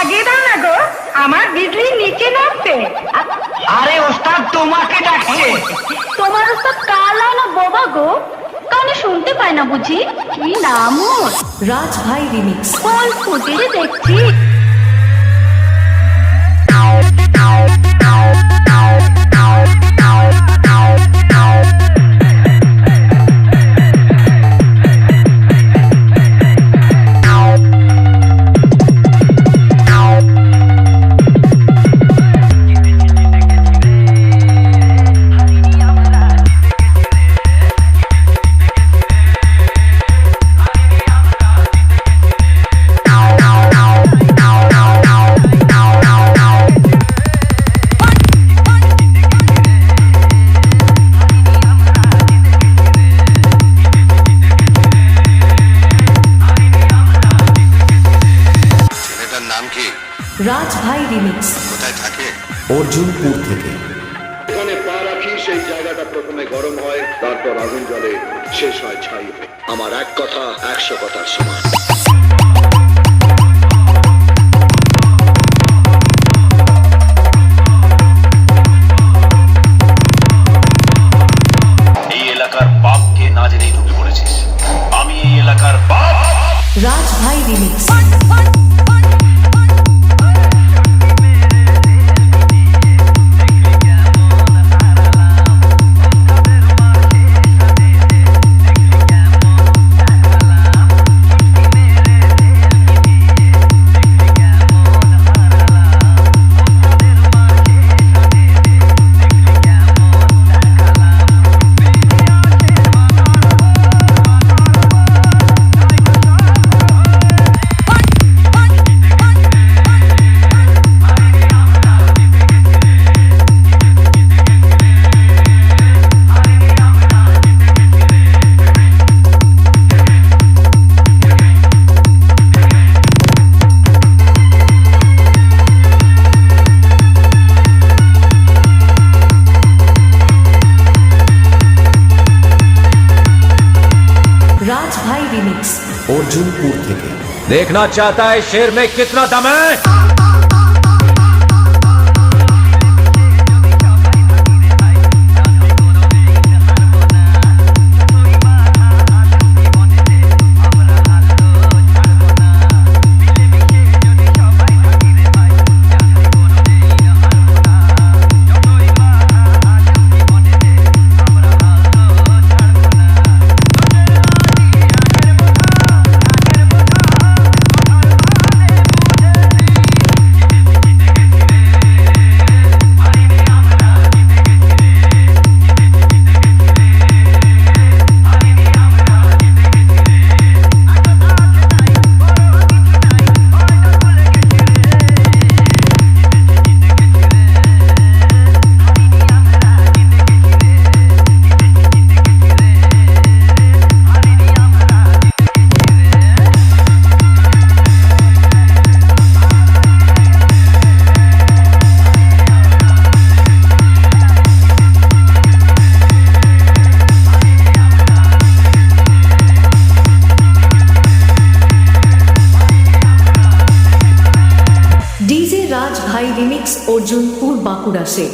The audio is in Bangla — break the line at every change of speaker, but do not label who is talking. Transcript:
আগে দাও না গো, আমার বিজলি নিচে নামছে।
আরে ওস্তাদ তোমাকে ডাকছে।
তোমার ওস্তাদ কালা না বোবা গো? কানে শুনতে পায় না বুঝি? কি নাম ওর?
রাজ ভাই রিমিক্স।
ফল ফুটিয়ে দেখছি।
রাজ ভাই রিমিক্স।
কোথায় থাকে?
অর্জুনপুর থেকে।
এখানে পা রাখি সেই জায়গাটা প্রথমে গরম হয়, তারপর আগুন জ্বলে, শেষ হয় ছাই। আমার এক কথা 100 কথার সমান।
এই এলাকার বাপকে না জেনেই ঢুকে পড়েছিস। আমি এই এলাকার বাপ।
রাজ ভাই রিমিক্স। राज भाई रिमिक्स।
अर्जुनपुर থেকে।
देखना चाहता है शेर में कितना दम है? डीजे राज भाई रिमिक्स अर्जुनपुर बांकुड़ा से।